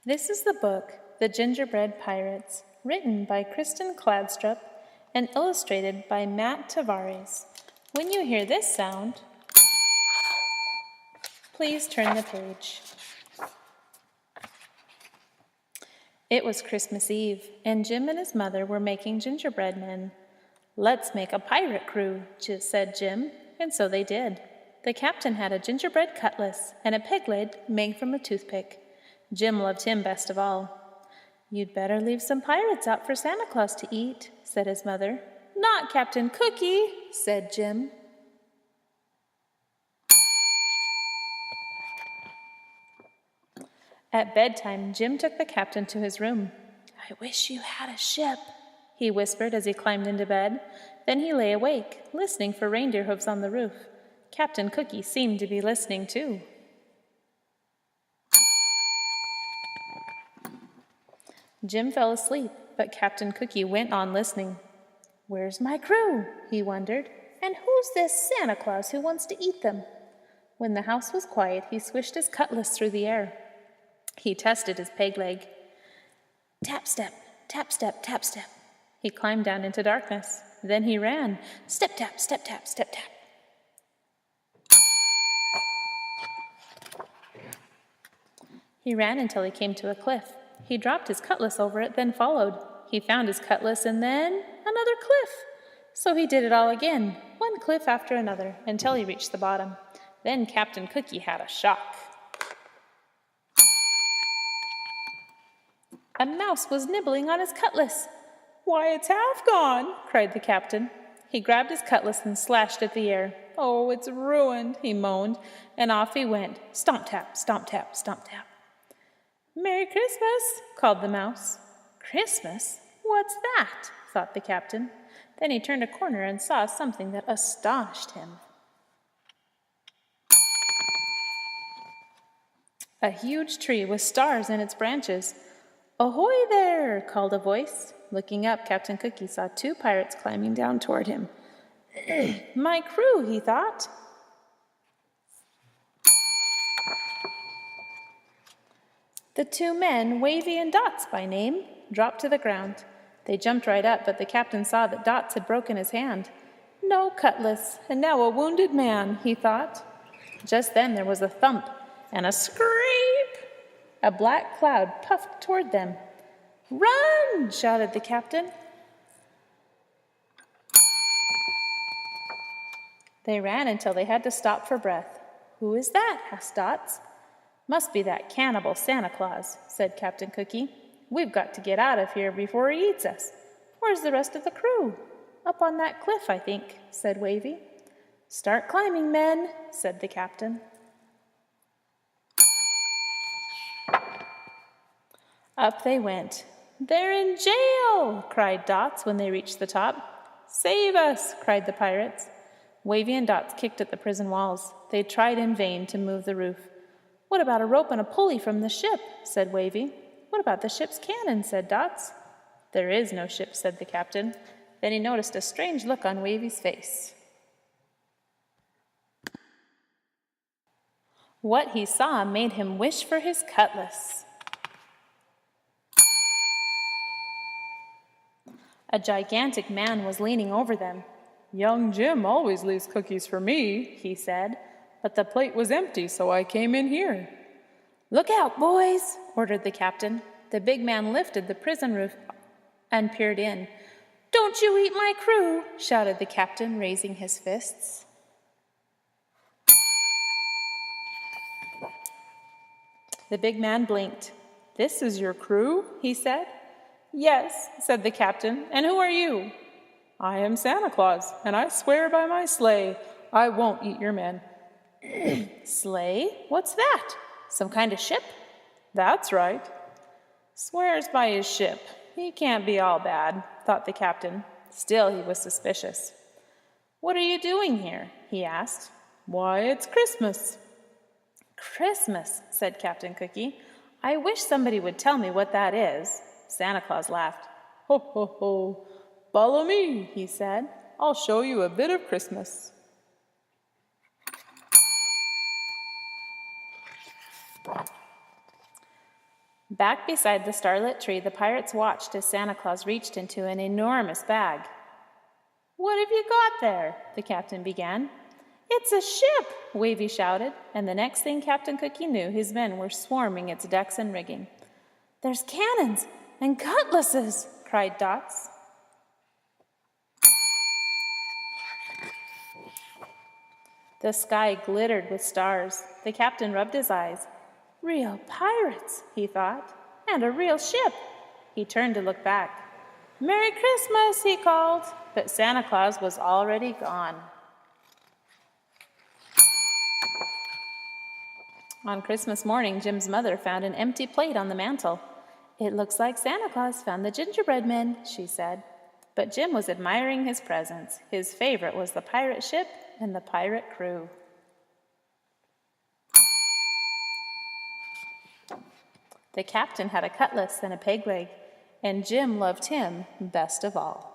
This is the book, The Gingerbread Pirates, written by Kristen Kladstrup and illustrated by Matt Tavares. When you hear this sound, please turn the page. It was Christmas Eve, and Jim and his mother were making gingerbread men. "Let's make a pirate crew," said Jim, and so they did. The captain had a gingerbread cutlass and a peg leg made from a toothpick. Jim loved him best of all. "You'd better leave some pirates out for Santa Claus to eat," said his mother. "Not Captain Cookie," said Jim. At bedtime, Jim took the captain to his room. "I wish you had a ship," he whispered as he climbed into bed. Then he lay awake, listening for reindeer hooves on the roof. Captain Cookie seemed to be listening too. Jim fell asleep, but Captain Cookie went on listening. "Where's my crew?" he wondered. "And who's this Santa Claus who wants to eat them?" When the house was quiet, he swished his cutlass through the air. He tested his peg leg. Tap, step, tap, step, tap, step. He climbed down into darkness. Then he ran. Step, tap, step, tap, step, tap. He ran until he came to a cliff. He dropped his cutlass over it, then followed. He found his cutlass and then another cliff. So he did it all again, one cliff after another, until he reached the bottom. Then Captain Cookie had a shock. A mouse was nibbling on his cutlass. "Why, it's half gone," cried the captain. He grabbed his cutlass and slashed at the air. "Oh, it's ruined," he moaned, and off he went. Stomp tap, stomp tap, stomp tap. "Merry Christmas," called the mouse. "Christmas? What's that?" thought the captain. Then he turned a corner and saw something that astonished him. A huge tree with stars in its branches. "Ahoy there!" called a voice. Looking up, Captain Cookie saw two pirates climbing down toward him. "My crew," he thought. The two men, Wavy and Dots by name, dropped to the ground. They jumped right up, but the captain saw that Dots had broken his hand. "No cutlass, and now a wounded man," he thought. Just then there was a thump and a scrape. A black cloud puffed toward them. "Run!" shouted the captain. They ran until they had to stop for breath. "Who is that?" asked Dots. "Must be that cannibal Santa Claus," said Captain Cookie. "We've got to get out of here before he eats us. Where's the rest of the crew?" "Up on that cliff, I think," said Wavy. "Start climbing, men," said the captain. Up they went. "They're in jail!" cried Dots when they reached the top. "Save us!" cried the pirates. Wavy and Dots kicked at the prison walls. They tried in vain to move the roof. "What about a rope and a pulley from the ship?" said Wavy. "What about the ship's cannon?" said Dots. "There is no ship," said the captain. Then he noticed a strange look on Wavy's face. What he saw made him wish for his cutlass. A gigantic man was leaning over them. "Young Jim always leaves cookies for me," he said, "but the plate was empty, so I came in here." "Look out, boys," ordered the captain. The big man lifted the prison roof and peered in. "Don't you eat my crew," shouted the captain, raising his fists. The big man blinked. "This is your crew?" he said. "Yes," said the captain. "And who are you?" "I am Santa Claus, and I swear by my sleigh, I won't eat your men." "Sleigh? What's that? Some kind of ship?" "That's right." "Swears by his ship. He can't be all bad," thought the captain. Still, he was suspicious. "What are you doing here?" he asked. "Why, it's Christmas." "Christmas," said Captain Cookie. "I wish somebody would tell me what that is." Santa Claus laughed. "Ho, ho, ho. Follow me," he said. "I'll show you a bit of Christmas." Back beside the starlit tree, the pirates watched as Santa Claus reached into an enormous bag. "What have you got there?" the captain began. "It's a ship," Wavy shouted, and the next thing Captain Cookie knew, his men were swarming its decks and rigging. "There's cannons and cutlasses," cried Dots. The sky glittered with stars. The captain rubbed his eyes. "Real pirates," he thought, "and a real ship." He turned to look back. "Merry Christmas," he called, but Santa Claus was already gone. On Christmas morning, Jim's mother found an empty plate on the mantel. "It looks like Santa Claus found the gingerbread men," she said. But Jim was admiring his presents. His favorite was the pirate ship and the pirate crew. The captain had a cutlass and a peg leg, and Jim loved him best of all.